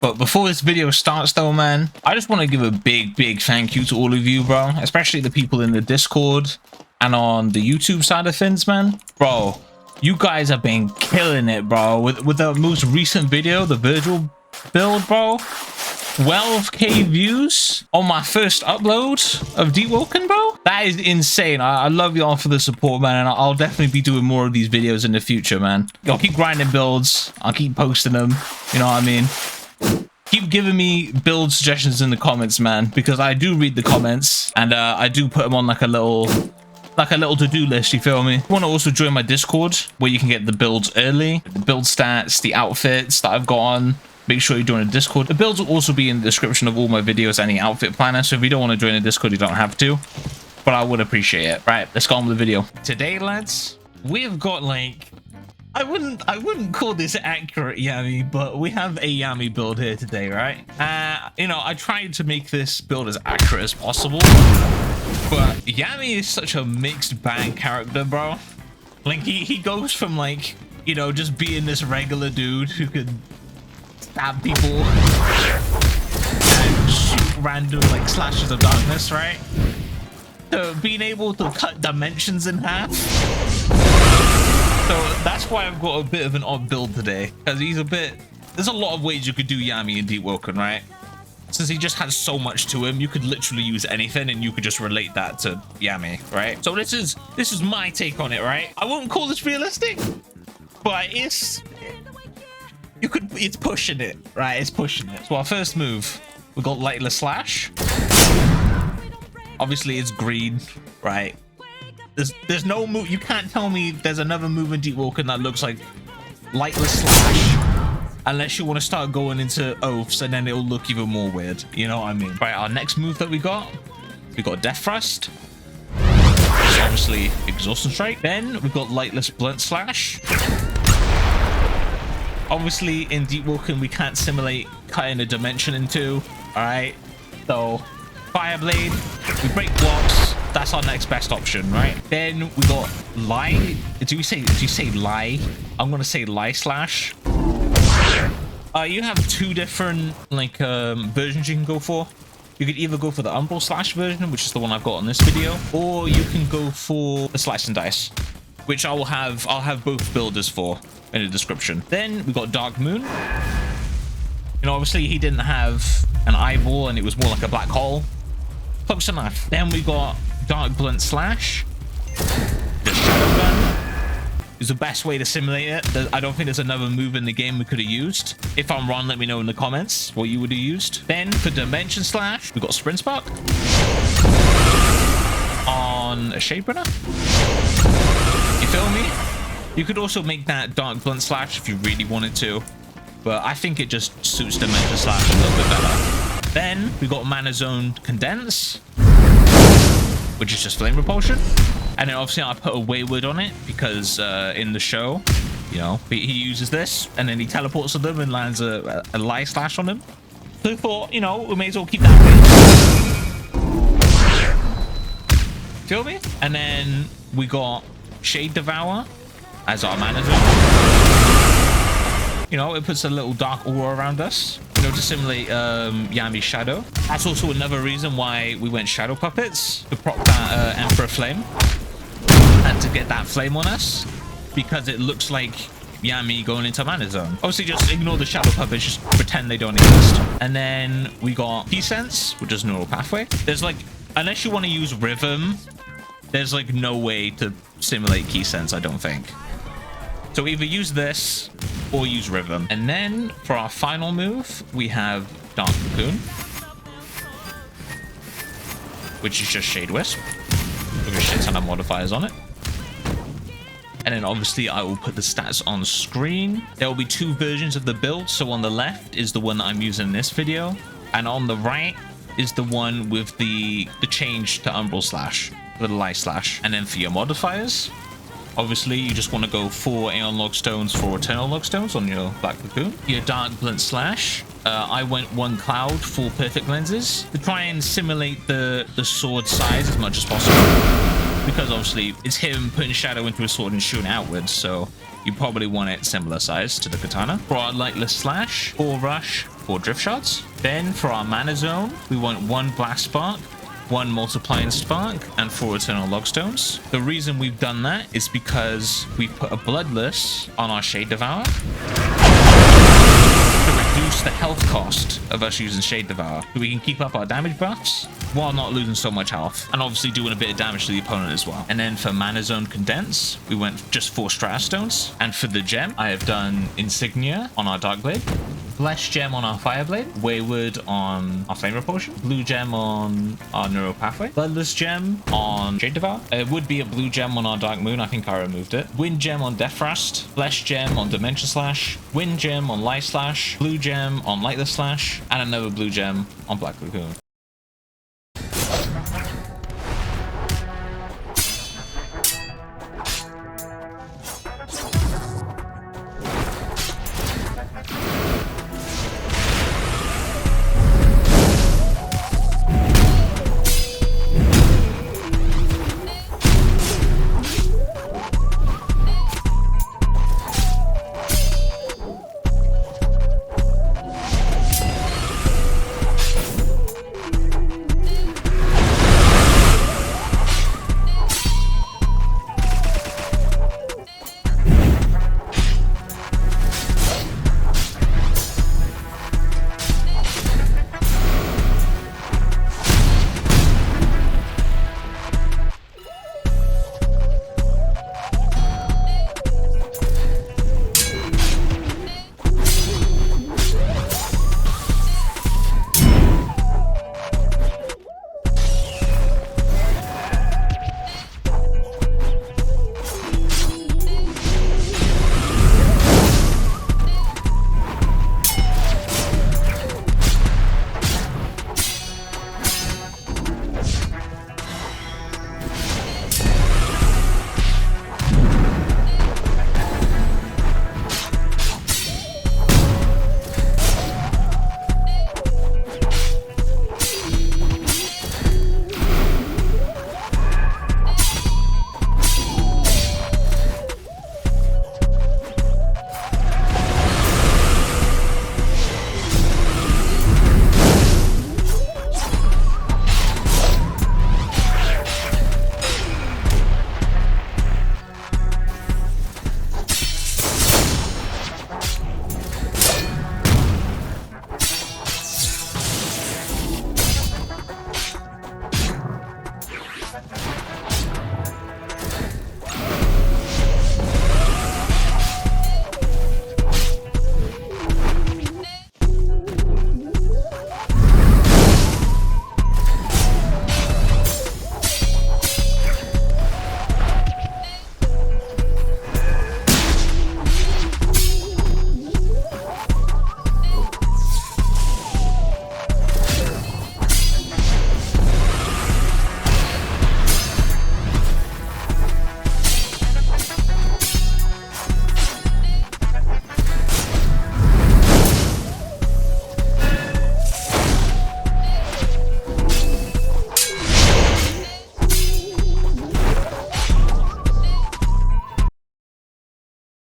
But before this video starts though, man, I just want to give a big thank you to all of you, bro, especially the people in the Discord and on the YouTube side of things, man. Bro, you guys have been killing it, bro, with the most recent video, the Virgil build, bro. 12k views on my first upload of Deepwoken, bro. That is insane. I love y'all for the support, man, and I'll definitely be doing more of these videos in the future, man. I'll keep grinding builds. I'll keep posting them. You know what I mean? Keep giving me build suggestions in the comments, man, because I do read the comments and I do put them on like a little to-do list, you feel me? You want to also join my Discord where you can get the builds early, the build stats, the outfits that I've got on. Make sure you join the Discord. The builds will also be in the description of all my videos, any outfit planner, so if you don't want to join the Discord, you don't have to, but I would appreciate it. Right, let's go on with the video. Today, lads, we've got like, I wouldn't call this accurate Yami, but we have a Yami build here today, right? You know, I tried to make this build as accurate as possible, but Yami is such a mixed bag character, bro. Like he goes from like, you know, just being this regular dude who could stab people and shoot random like slashes of darkness, right? To being able to cut dimensions in half. So that's why I've got a bit of an odd build today, because there's a lot of ways you could do Yami in Deepwoken, right? Since he just has so much to him, you could literally use anything and you could just relate that to Yami, right? So this is my take on it, right? I wouldn't call this realistic, but it's pushing it, right? It's pushing it. So our first move, we got Lightless Slash. Obviously it's green, right? There's no move. You can't tell me there's another move in Deepwoken that looks like Lightless Slash, unless you want to start going into oaths, and then it'll look even more weird. You know what I mean? Right, our next move that we got Death Thrust. It's obviously Exhaustion Strike. Then we've got Lightless Blunt Slash. Obviously in Deepwoken we can't simulate cutting a dimension in two. All right, so Fire Blade, we break blocks. That's our next best option, right? Then we got Lie. Do you say Lie? I'm gonna say Lie Slash. You have two different like versions you can go for. You could either go for the Umbral Slash version, which is the one I've got on this video, or you can go for the Slice and Dice, which I'll have both builders for in the description. Then we got Dark Moon. You know, obviously he didn't have an eyeball and it was more like a black hole. Close enough. Then we got Dark Blunt Slash. The Shadow Gun is the best way to simulate it. I don't think there's another move in the game we could have used. If I'm wrong, let me know in the comments what you would have used. Then for Dimension Slash, we got Sprint Spark on a Shadeburner. You feel me? You could also make that Dark Blunt Slash if you really wanted to, but I think it just suits Dimension Slash a little bit better. Then we got Mana Zone Condense, which is just Flame Repulsion. And then obviously I put a Wayward on it because in the show, you know, he uses this and then he teleports to them and lands a Lie Slash on them. So I thought, you know, we may as well keep that way. Feel me? And then we got Shade Devour as our Mana Zone. You know, it puts a little dark aura around us, you know, to simulate Yami's shadow. That's also another reason why we went Shadow Puppets, to prop that Emperor Flame and to get that flame on us, because it looks like Yami going into Mana Zone. Obviously just ignore the Shadow Puppets, just pretend they don't exist. And then we got Key Sense, which is Neural Pathway. There's like, unless you want to use Rhythm, there's like no way to simulate Key Sense, I don't think. So either use this or use Rhythm. And then for our final move, we have Dark Cocoon, which is just Shade Wisp with a shit ton of modifiers on it. And then obviously I will put the stats on screen. There will be two versions of the build. So on the left is the one that I'm using in this video, and on the right is the one with the change to Umbral Slash, with the Light Slash. And then for your modifiers, obviously you just want to go 4 Aeon Log Stones, 4 Eternal Log Stones on your Black Cocoon. Your Dark Blunt Slash, I went 1 Cloud, 4 Perfect Lenses to try and simulate the sword size as much as possible, because obviously it's him putting shadow into a sword and shooting outwards, so you probably want it similar size to the Katana. For our Lightless Slash, 4 Rush, 4 drift shards. Then for our mana zone, we want 1 blast spark, 1 multiplying spark, and 4 eternal logstones. The reason we've done that is because we put a bloodless on our Shade Devourer to reduce the health cost of us using Shade Devourer, so we can keep up our damage buffs while not losing so much health, and obviously doing a bit of damage to the opponent as well. And then for Mana Zone Condense, we went just 4 Strata Stones. And for the gem, I have done Insignia on our Dark Blade, Flesh Gem on our Fireblade, Wayward on our Flame Repulsion, Blue Gem on our Neuro Pathway, Bloodless Gem on Shade Devour. It would be a Blue Gem on our Dark Moon. I think I removed it. Wind Gem on Death Thrust, Flesh Gem on Dimension Slash, Wind Gem on Light Slash, Blue Gem on Lightless Slash, and another Blue Gem on Black Lagoon.